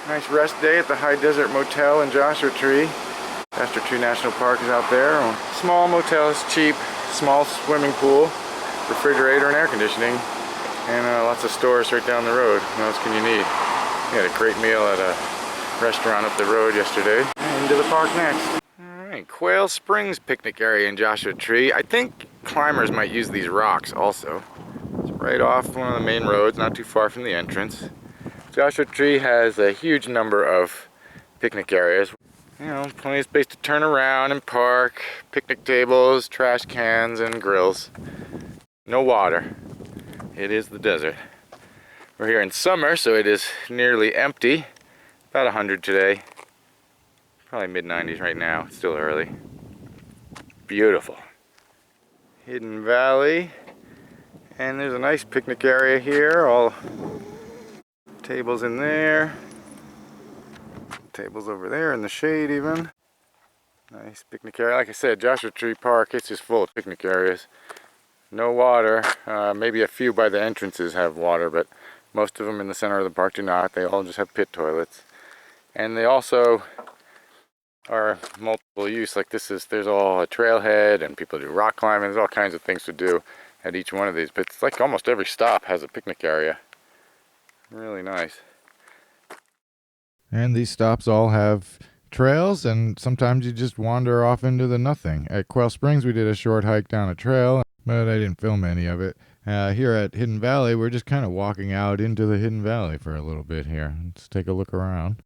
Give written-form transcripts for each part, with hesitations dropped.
Nice rest day at the High Desert Motel in Joshua Tree. Joshua Tree National Park is out there. Small motel is cheap, small swimming pool, refrigerator and air conditioning, and lots of stores right down the road. What else can you need? We had a great meal at a restaurant up the road yesterday. And into the park next. Alright, Quail Springs picnic area in Joshua Tree. I think climbers might use these rocks also. It's right off one of the main roads, not too far from the entrance. Joshua Tree has a huge number of picnic areas. You know, plenty of space to turn around and park, picnic tables, trash cans, and grills. No water. It is the desert. We're here in summer, so it is nearly empty. About 100 today. Probably mid-90s right now. It's still early. Beautiful. Hidden Valley. And there's a nice picnic area here. All tables in there. Tables over there in the shade even. Nice picnic area. Like I said, Joshua Tree Park, it's just full of picnic areas. No water. Maybe a few by the entrances have water, but most of them in the center of the park do not. They all just have pit toilets. And they also are multiple use. Like there's all a trailhead and people do rock climbing. There's all kinds of things to do at each one of these. But it's like almost every stop has a picnic area. Really nice. And these stops all have trails, and sometimes you just wander off into the nothing. At Quail Springs, we did a short hike down a trail, but I didn't film any of it. Here at Hidden Valley, we're just kind of walking out into the Hidden Valley for a little bit here. Let's take a look around.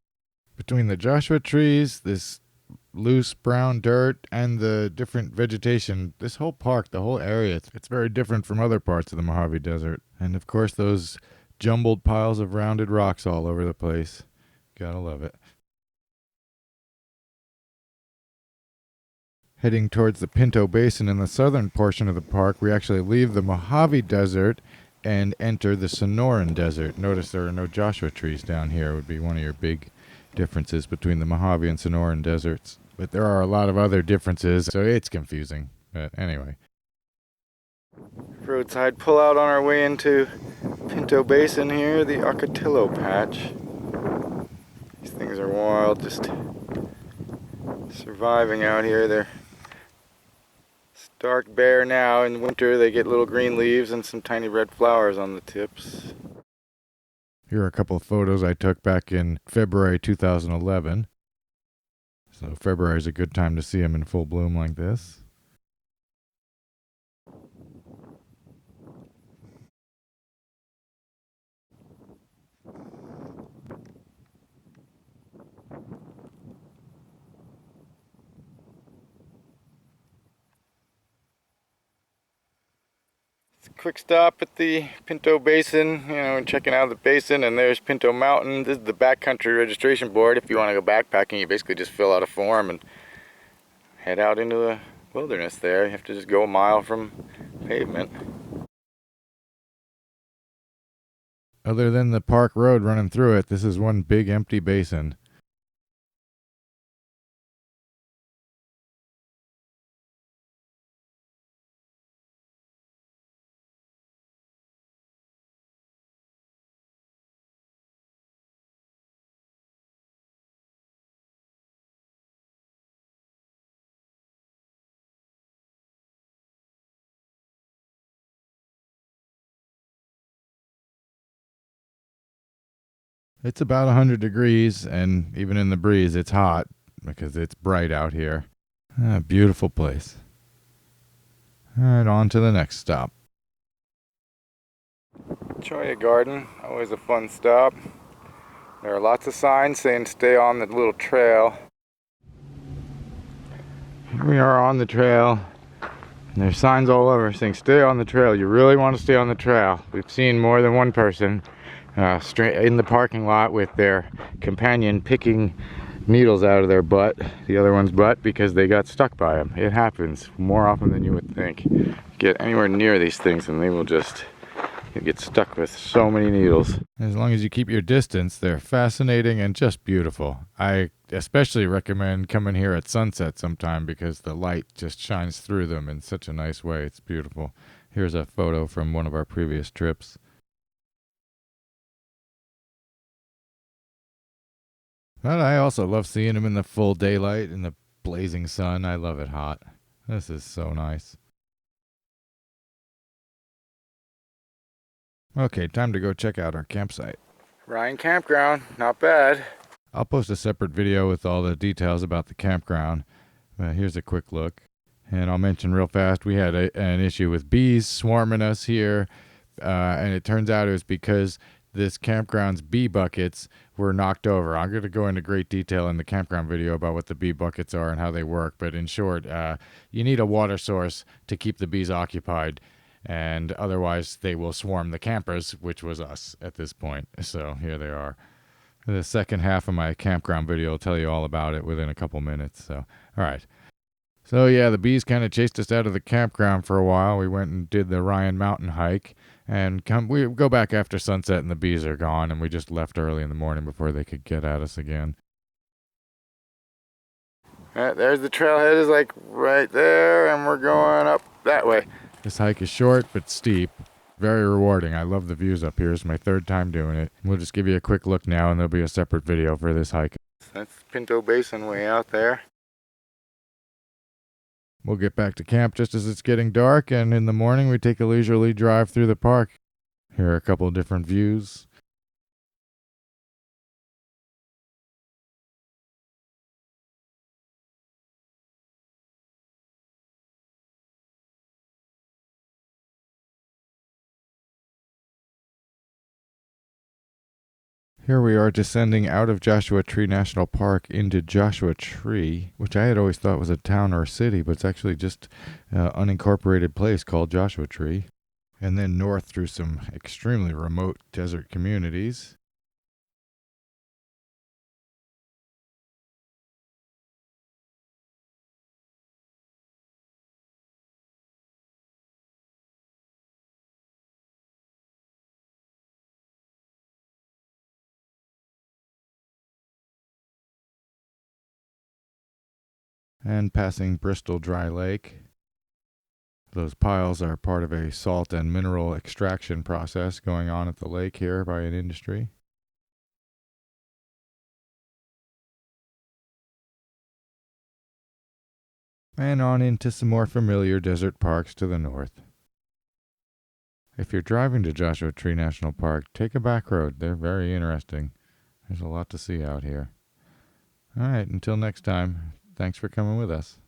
Between the Joshua trees, this loose brown dirt, and the different vegetation, this whole park, the whole area, it's very different from other parts of the Mojave Desert. And of course, those jumbled piles of rounded rocks all over the place. Gotta love it. Heading towards the Pinto Basin in the southern portion of the park, we actually leave the Mojave Desert and enter the Sonoran Desert. Notice there are no Joshua trees down here. It would be one of your big differences between the Mojave and Sonoran deserts. But there are a lot of other differences, so it's confusing. But anyway. Roadside pullout on our way into Pinto Basin here, the Ocotillo Patch. These things are wild, just surviving out here. They're stark bare now. In winter they get little green leaves and some tiny red flowers on the tips. Here are a couple of photos I took back in February 2011. So February is a good time to see them in full bloom like this. Quick stop at the Pinto Basin, checking out the basin, and there's Pinto Mountain. This is the backcountry registration board. If you want to go backpacking, you basically just fill out a form and head out into the wilderness there. You have to just go a mile from pavement. Other than the park road running through it, this is one big empty basin. It's about 100 degrees, and even in the breeze, it's hot because it's bright out here. Beautiful place. All right, on to the next stop. Cholla Garden, always a fun stop. There are lots of signs saying stay on the little trail. Here we are on the trail. And there's signs all over saying stay on the trail. You really want to stay on the trail. We've seen more than one person in the parking lot with their companion picking needles out of their butt, the other one's butt, because they got stuck by them. It happens more often than you would think. Get anywhere near these things and they will just get stuck with so many needles. As long as you keep your distance, they're fascinating and just beautiful. I especially recommend coming here at sunset sometime because the light just shines through them in such a nice way. It's beautiful. Here's a photo from one of our previous trips. But I also love seeing them in the full daylight in the blazing sun. I love it hot. This is so nice. Okay, time to go check out our campsite. Ryan Campground, not bad. I'll post a separate video with all the details about the campground. Here's a quick look. And I'll mention real fast, we had an issue with bees swarming us here. And it turns out it was because this campground's bee buckets were knocked over. I'm going to go into great detail in the campground video about what the bee buckets are and how they work. But in short, you need a water source to keep the bees occupied. And otherwise, they will swarm the campers, which was us at this point. So here they are. The second half of my campground video will tell you all about it within a couple minutes. So, all right. So yeah, the bees kind of chased us out of the campground for a while. We went and did the Ryan Mountain hike, and we go back after sunset, and the bees are gone, and we just left early in the morning before they could get at us again. There's the trailhead, is like right there, and we're going up that way. This hike is short but steep. Very rewarding. I love the views up here. It's my third time doing it. We'll just give you a quick look now, and there'll be a separate video for this hike. That's Pinto Basin way out there. We'll get back to camp just as it's getting dark, and in the morning we take a leisurely drive through the park. Here are a couple of different views. Here we are descending out of Joshua Tree National Park into Joshua Tree, which I had always thought was a town or a city, but it's actually just an unincorporated place called Joshua Tree. And then north through some extremely remote desert communities. And passing Bristol Dry Lake. Those piles are part of a salt and mineral extraction process going on at the lake here by an industry. And on into some more familiar desert parks to the north. If you're driving to Joshua Tree National Park, take a back road. They're very interesting. There's a lot to see out here. All right, until next time, thanks for coming with us.